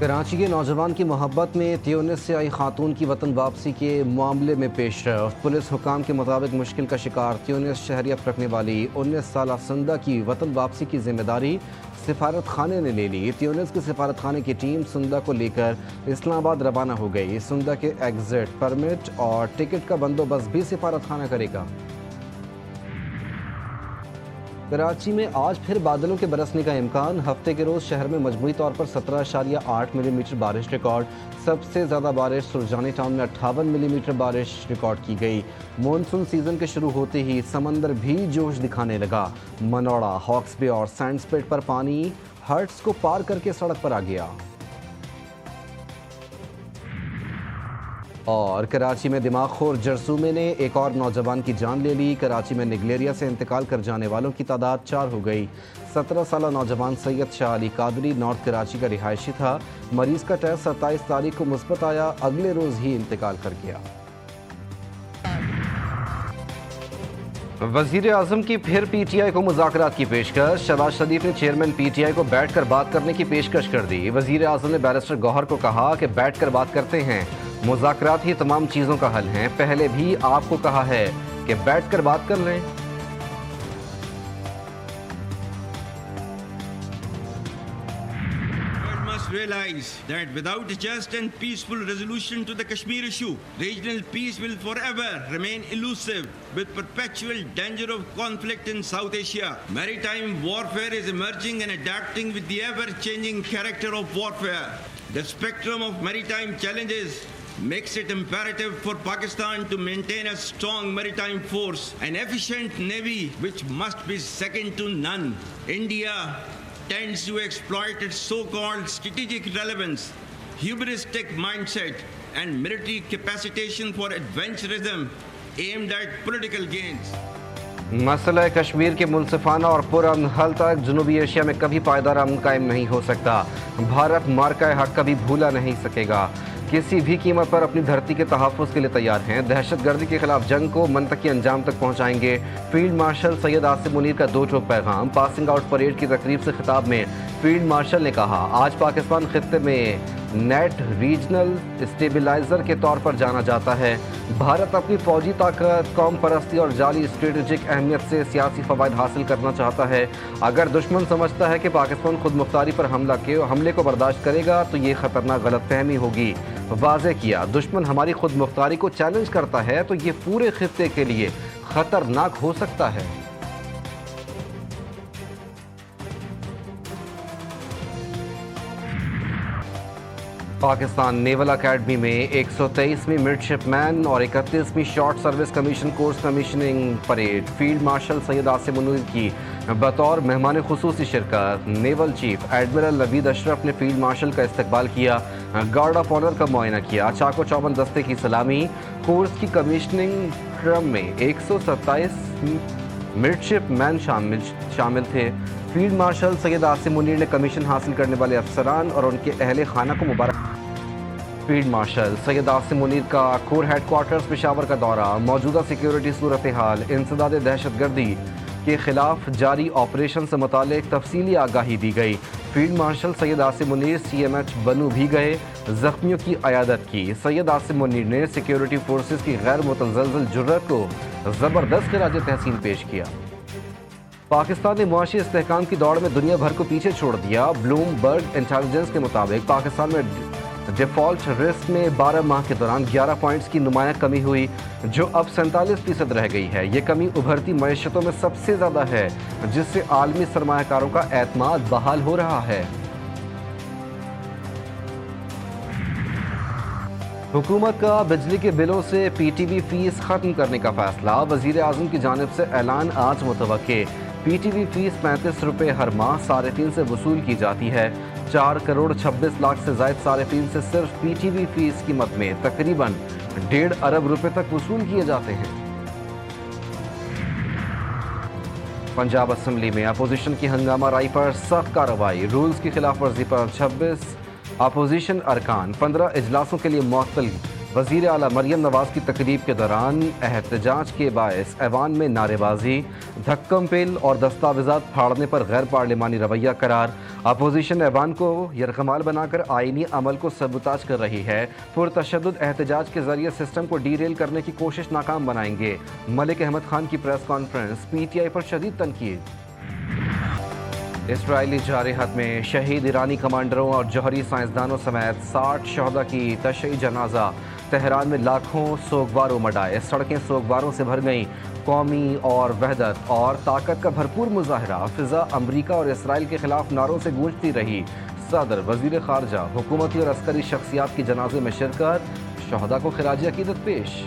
کراچی کے نوجوان کی محبت میں تیونس سے آئی خاتون کی وطن واپسی کے معاملے میں پیش رفت۔ پولیس حکام کے مطابق مشکل کا شکار تیونس شہریت رکھنے والی 19 سالہ سندہ کی وطن واپسی کی ذمہ داری سفارت خانے نے لے لی۔ تیونس کے سفارت خانے کی ٹیم سندہ کو لے کر اسلام آباد روانہ ہو گئی۔ سندہ کے ایگزٹ پرمٹ اور ٹکٹ کا بندوبست بھی سفارت خانہ کرے گا۔ کراچی میں آج پھر بادلوں کے برسنے کا امکان۔ ہفتے کے روز شہر میں مجموعی طور پر 17.8 ملی میٹر بارش ریکارڈ۔ سب سے زیادہ بارش سرجانی ٹاؤن میں 58 ملی میٹر بارش ریکارڈ کی گئی۔ مونسون سیزن کے شروع ہوتے ہی سمندر بھی جوش دکھانے لگا۔ منوڑا، ہاکس بے اور سینڈ سپٹ پر پانی ہرٹس کو پار کر کے سڑک پر آ گیا۔ اور کراچی میں دماغ خور جرثومے نے ایک اور نوجوان کی جان لے لی۔ کراچی میں نگلیریا سے انتقال کر جانے والوں کی تعداد 4 ہو گئی۔ 17 سالہ نوجوان سید شاہ علی قادری نارتھ کراچی کا رہائشی تھا۔ مریض کا ٹیسٹ 27 تاریخ کو مثبت آیا، اگلے روز ہی انتقال کر گیا۔ وزیر اعظم کی پھر پی ٹی آئی کو مذاکرات کی پیشکش۔ شہباز شریف نے چیئرمین پی ٹی آئی کو بیٹھ کر بات کرنے کی پیشکش کر دی۔ وزیر اعظم نے بیرسٹر گوہر کو کہا کہ بیٹھ کر بات کرتے ہیں، مذاکرات ہی تمام چیزوں کا حل ہیں، پہلے بھی آپ کو کہا ہے کہ بیٹھ کر بات کر لیں۔ Realize that without a just and peaceful resolution to the Kashmir issue, regional peace will forever remain elusive with perpetual danger of conflict in South Asia. Maritime warfare is emerging and adapting with the ever-changing character of warfare. The spectrum of maritime challenges makes it imperative for Pakistan to maintain a strong maritime force, an efficient navy which must be second to none. India tends to exploit its so-called strategic relevance, hubristic mindset, and military capacitation for adventurism aimed at political gains. مسئلہ کشمیر کے منصفانہ اور پرامن حل تک جنوبی Asia میں کبھی پائیدار امن قائم نہیں ہو سکتا۔ بھارت مارکہ حق کبھی بھولا نہیں سکے گا، کسی بھی قیمت پر اپنی دھرتی کے تحفظ کے لیے تیار ہیں، دہشت گردی کے خلاف جنگ کو منطقی انجام تک پہنچائیں گے۔ فیلڈ مارشل سید عاصم منیر کا دو ٹوک پیغام۔ پاسنگ آؤٹ پریڈ کی تقریب سے خطاب میں فیلڈ مارشل نے کہا، آج پاکستان خطے میں نیٹ ریجنل اسٹیبلائزر کے طور پر جانا جاتا ہے۔ بھارت اپنی فوجی طاقت، قوم پرستی اور جعلی اسٹریٹجک اہمیت سے سیاسی فوائد حاصل کرنا چاہتا ہے۔ اگر دشمن سمجھتا ہے کہ پاکستان خود مختاری پر حملے کو برداشت کرے گا تو یہ خطرناک غلط فہمی ہوگی۔ واضح کیا، دشمن ہماری خود مختاری کو چیلنج کرتا ہے تو یہ پورے خطے کے لیے خطرناک ہو سکتا ہے۔ پاکستان نیول اکیڈمی میں 123ویں مڈشپ مین اور 31ویں short service commission course commissioning parade. Field marshal Syed Asim Munir کی بطور مہمان خصوصی شرکت۔ نیول چیف ایڈمرل نوید اشرف نے فیلڈ مارشل کا استقبال کیا، گارڈ آف آنر کا معائنہ کیا، چاق و چوبند دستے کی سلامی۔ کورس کی کمیشننگ ٹرم میں 127 مڈشپ مین شامل تھے۔ فیلڈ مارشل سید عاصم منیر نے کمیشن حاصل کرنے والے افسران اور ان کے اہل خانہ کو مبارک۔ فیلڈ مارشل سید عاصم منیر کا کور ہیڈ کوارٹرز پشاور کا دورہ۔ موجودہ سیکیورٹی صورتحال، انسداد دہشت گردی کے خلاف جاری آپریشن سے متعلق تفصیلی آگاہی دی گئی۔ Field marshal Syed Asim Munir C M H Bannu بھی گئے، زخمیوں کی عیادت کی۔ سید عاصم منیر نے سیکیورٹی فورسز کی غیر متزلزل جرأت کو زبردست خراج تحسین پیش کیا۔ پاکستان نے معاشی استحکام کی دوڑ میں دنیا بھر کو پیچھے چھوڑ دیا۔ بلوم برگ انٹیلیجنس کے مطابق پاکستان میں ڈیفالٹ رسک میں 12 ماہ کے دوران 11 پوائنٹس کی نمایاں کمی ہوئی، جو اب 47% رہ گئی ہے۔ یہ کمی ابھرتی معیشتوں میں سب سے زیادہ ہے، جس سے عالمی سرمایہ کاروں کا اعتماد بحال ہو رہا ہے۔ حکومت کا بجلی کے بلوں سے پی ٹی وی فیس ختم کرنے کا فیصلہ۔ وزیر اعظم کی جانب سے اعلان آج متوقع۔ پی ٹی وی فیس 35 روپے ہر ماہ صارفین سے وصول کی جاتی ہے۔ 4 کروڑ 26 لاکھ سے زائد صارفین سے صرف پی ٹی وی فیس قیمت میں تقریباً 1.5 ارب روپے تک وصول کیے جاتے ہیں۔ پنجاب اسمبلی میں اپوزیشن کی ہنگامہ رائی پر سخت کارروائی۔ رولز کی خلاف ورزی پر 26 اپوزیشن ارکان 15 اجلاسوں کے لیے معطل وزیر اعلیٰ مریم نواز کی تقریب کے دوران احتجاج کے باعث ایوان میں نعرے بازی، دھکم پل اور دستاویزات پھاڑنے پر غیر پارلیمانی رویہ قرار۔ اپوزیشن ایوان کو یرغمال بنا کر آئینی عمل کو سبوتاژ کر رہی ہے، پرتشدد احتجاج کے ذریعے سسٹم کو ڈی ریل کرنے کی کوشش ناکام بنائیں گے۔ ملک احمد خان کی press conference, P T I پر شدید تنقید۔ اسرائیلی جارحیت میں شہید ایرانی کمانڈروں اور جوہری سائنسدانوں سمیت 60 شہداء کی تشییع جنازہ۔ تہران میں لاکھوں سوگوار امڈ آئے، سڑکیں سوگواروں سے بھر گئیں۔ قومی اور وحدت اور طاقت کا بھرپور مظاہرہ، فضا امریکہ اور اسرائیل کے خلاف نعروں سے گونجتی رہی۔ صدر، وزیر خارجہ، حکومتی اور عسکری شخصیات کی جنازے میں شرکت، شہداء کو خراج عقیدت پیش۔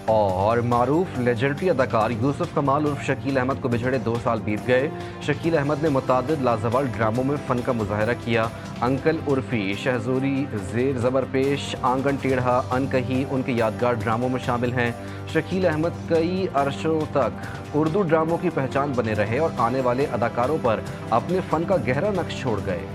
اور معروف لیجنڈری اداکار یوسف کمال عرف شکیل احمد کو بچھڑے 2 سال بیت گئے۔ شکیل احمد نے متعدد لازوال ڈراموں میں فن کا مظاہرہ کیا۔ انکل عرفی، شہزوری، زیر زبر پیش، آنگن ٹیڑھا، انکہی ان کے یادگار ڈراموں میں شامل ہیں۔ شکیل احمد کئی عرصوں تک اردو ڈراموں کی پہچان بنے رہے اور آنے والے اداکاروں پر اپنے فن کا گہرا نقش چھوڑ گئے۔